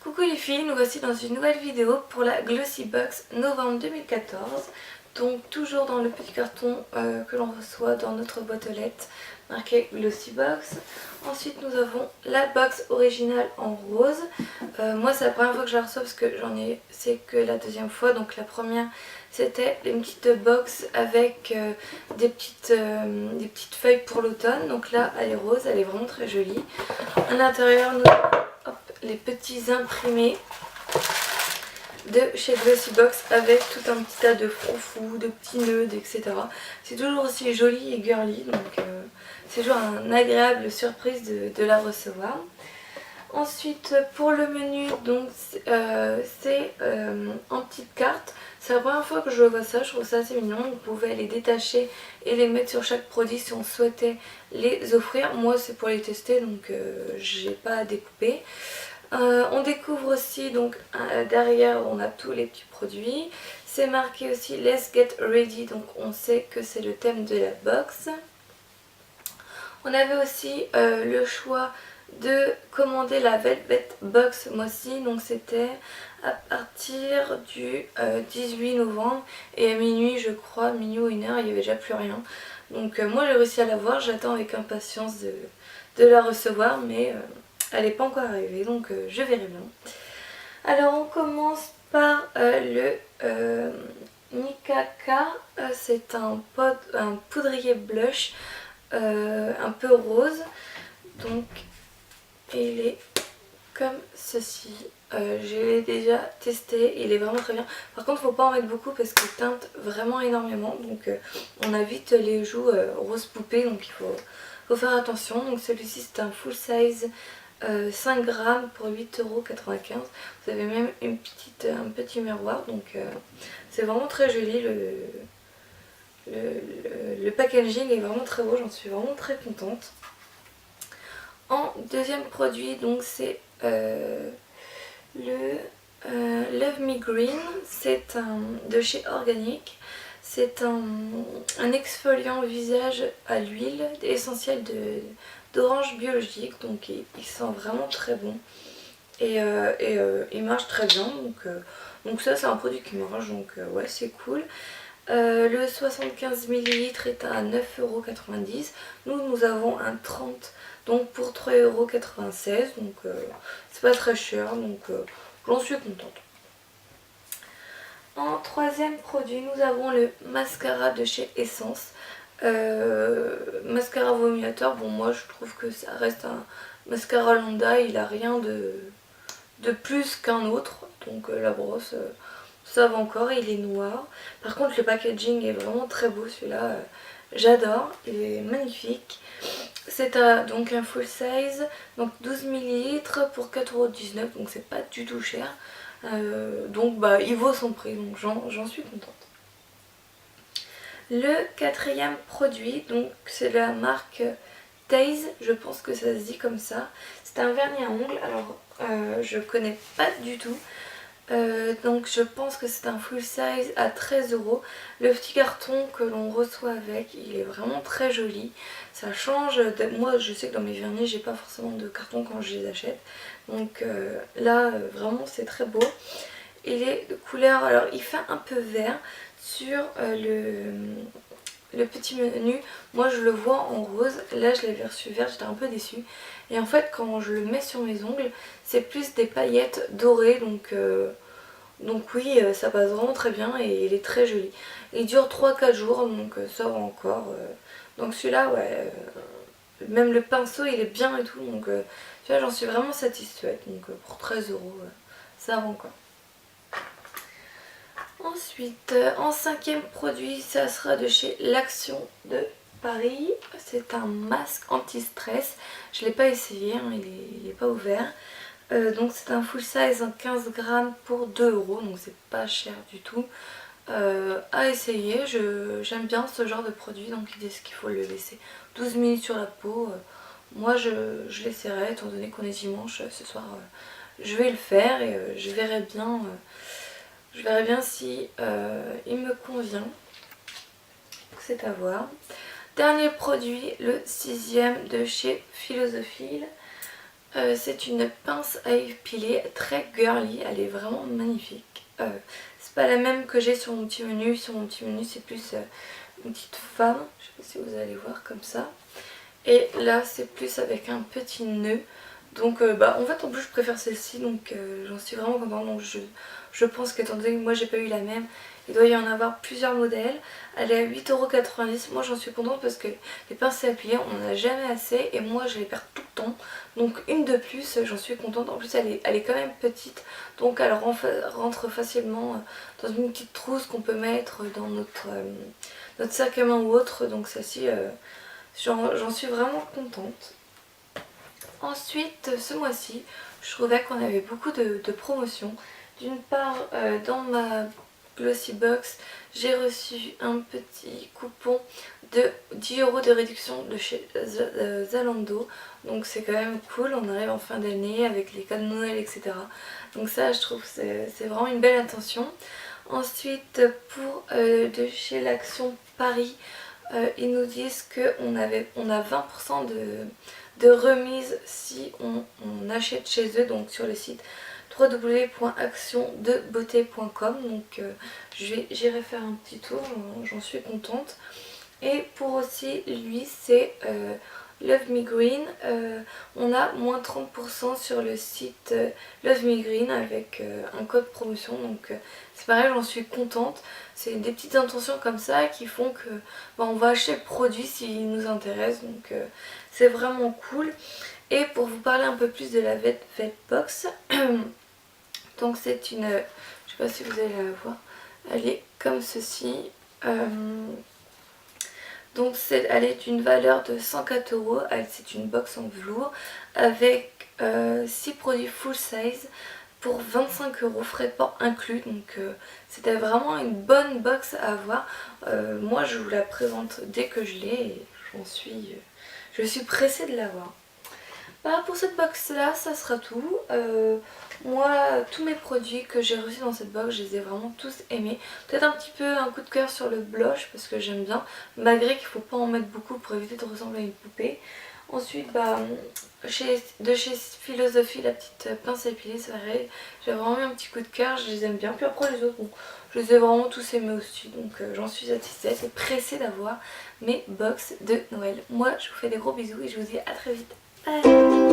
Coucou les filles, nous voici dans une nouvelle vidéo pour la Glossy Box novembre 2014. Donc toujours dans le petit carton que l'on reçoit dans notre boîte aux lettres marqué Glossy Box. Ensuite nous avons la box originale en rose. Moi c'est la première fois que je la reçois parce que c'est que la deuxième fois. Donc la première c'était une petite box avec des petites feuilles pour l'automne. Donc là elle est rose, elle est vraiment très jolie. À l'intérieur nous avons les petits imprimés de chez Glossy Box avec tout un petit tas de froufrous, de petits nœuds, etc. C'est toujours aussi joli et girly, donc c'est toujours une agréable surprise de la recevoir. Ensuite pour le menu, donc c'est en petites cartes. C'est la première fois que je vois ça, je trouve ça assez mignon. On pouvait les détacher et les mettre sur chaque produit si on souhaitait les offrir. Moi c'est pour les tester, donc j'ai pas à découper. On découvre aussi, donc derrière on a tous les petits produits. C'est marqué aussi Let's Get Ready, donc on sait que c'est le thème de la box. On avait aussi le choix de commander la Velvet Box moi aussi, donc c'était à partir du 18 novembre et à minuit je crois, minuit ou 1h, il n'y avait déjà plus rien. Donc moi j'ai réussi à l'avoir, j'attends avec impatience de la recevoir, mais elle n'est pas encore arrivée, donc je verrai bien. Alors on commence par le Nikaka, c'est un poudrier blush un peu rose, donc il est comme ceci. Je l'ai déjà testé, il est vraiment très bien. Par contre il ne faut pas en mettre beaucoup parce qu'il teinte vraiment énormément, donc on a vite les joues rose poupée, donc il faut faire attention. Donc celui-ci c'est un full size 5 grammes pour 8,95 €. Vous avez même un petit miroir, donc c'est vraiment très joli. Le packaging est vraiment très beau, j'en suis vraiment très contente. En deuxième produit, donc c'est le Love Me Green, c'est de chez Organic. C'est un exfoliant visage à l'huile essentielle d'orange biologique, donc il sent vraiment très bon et il marche très bien, donc ça c'est un produit qui marche, donc ouais c'est cool. Le 75 ml est à 9,90 €, nous avons un 30 donc pour 3,96 €, donc c'est pas très cher, donc j'en suis contente. En troisième produit, nous avons le mascara de chez Essence. Mascara vomiateur, bon moi je trouve que ça reste un mascara lambda, il a rien de plus qu'un autre, donc la brosse ça va encore, il est noir. Par contre le packaging est vraiment très beau, celui-là j'adore, il est magnifique. C'est donc un full size, donc 12 ml pour 4,19 €, donc c'est pas du tout cher. Donc bah il vaut son prix, donc j'en suis contente. Le quatrième produit, donc c'est la marque Taze, je pense que ça se dit comme ça. C'est un vernis à ongles, alors je connais pas du tout. Donc je pense que c'est un full size à 13 €. Le petit carton que l'on reçoit avec, il est vraiment très joli. Ça change, moi je sais que dans mes vernis j'ai pas forcément de carton quand je les achète. Donc là vraiment c'est très beau. Il est de couleur, alors il fait un peu vert sur le petit menu. Moi je le vois en rose, là je l'avais reçu vert, j'étais un peu déçue. Et en fait quand je le mets sur mes ongles, c'est plus des paillettes dorées, donc oui, ça passe vraiment très bien et il est très joli. Il dure 3-4 jours, donc ça va encore. Donc celui-là, ouais, même le pinceau il est bien et tout, donc tu vois, j'en suis vraiment satisfaite. Donc pour 13 €, ça va encore. Ensuite, en cinquième produit, ça sera de chez l'Action de Paris. C'est un masque anti-stress. Je ne l'ai pas essayé, hein, il n'est pas ouvert. Donc c'est un full size en 15 grammes pour 2 €, donc c'est pas cher du tout. À essayer, j'aime bien ce genre de produit, donc ils disent qu'il faut le laisser 12 minutes sur la peau. Moi je l'essaierai, étant donné qu'on est dimanche ce soir, je vais le faire et je verrai bien si il me convient. C'est à voir. Dernier produit, le sixième de chez Philosophile. C'est une pince à épiler très girly, elle est vraiment magnifique. C'est pas la même que j'ai sur mon petit menu. Sur mon petit menu c'est plus une petite femme, je sais pas si vous allez voir comme ça. Et là c'est plus avec un petit nœud. Donc en fait en plus je préfère celle-ci, donc j'en suis vraiment contente. Donc je pense qu'étant donné que moi j'ai pas eu la même, il doit y en avoir plusieurs modèles. Elle est à 8,90 €. Moi j'en suis contente parce que les pinces à appuyer on n'en a jamais assez et moi je les perds tout le temps. Donc une de plus, j'en suis contente. En plus elle est quand même petite, donc elle rentre facilement dans une petite trousse qu'on peut mettre dans notre sac à main ou autre. Donc celle-ci j'en suis vraiment contente. Ensuite, ce mois-ci, je trouvais qu'on avait beaucoup de promotions. D'une part, dans ma Glossy Box, j'ai reçu un petit coupon de 10 € de réduction de chez Zalando. Donc c'est quand même cool, on arrive en fin d'année avec les cadeaux de Noël, etc. Donc ça, je trouve que c'est vraiment une belle intention. Ensuite, pour de chez l'Action Paris, ils nous disent qu'on a 20% de remise si on achète chez eux, donc sur le site www.actiondebeauté.com. Donc j'irai faire un petit tour, j'en suis contente. Et pour aussi lui c'est Love Me Green, on a moins 30% sur le site Love Me Green avec un code promotion. Donc c'est pareil, j'en suis contente. C'est des petites intentions comme ça qui font que on va acheter le produit s'il nous intéresse. Donc c'est vraiment cool. Et pour vous parler un peu plus de la Vet Box, donc c'est une, je sais pas si vous allez la voir, elle est comme ceci. Donc elle est d'une valeur de 104 €. C'est une box en velours avec 6 produits full size pour 25 € frais de port inclus. Donc c'était vraiment une bonne box à avoir. Moi je vous la présente dès que je l'ai et je suis pressée de l'avoir. Voilà, pour cette box là ça sera tout. Moi tous mes produits que j'ai reçus dans cette box je les ai vraiment tous aimés. Peut-être un petit peu un coup de cœur sur le blush parce que j'aime bien, malgré qu'il ne faut pas en mettre beaucoup pour éviter de ressembler à une poupée. Ensuite de chez Philosophie, la petite pince à épiler, c'est vrai, j'ai vraiment eu un petit coup de cœur, je les aime bien. Puis après les autres, bon, je les ai vraiment tous aimés aussi, donc j'en suis satisfaite et pressée d'avoir mes box de Noël. Moi je vous fais des gros bisous et je vous dis à très vite. Bye.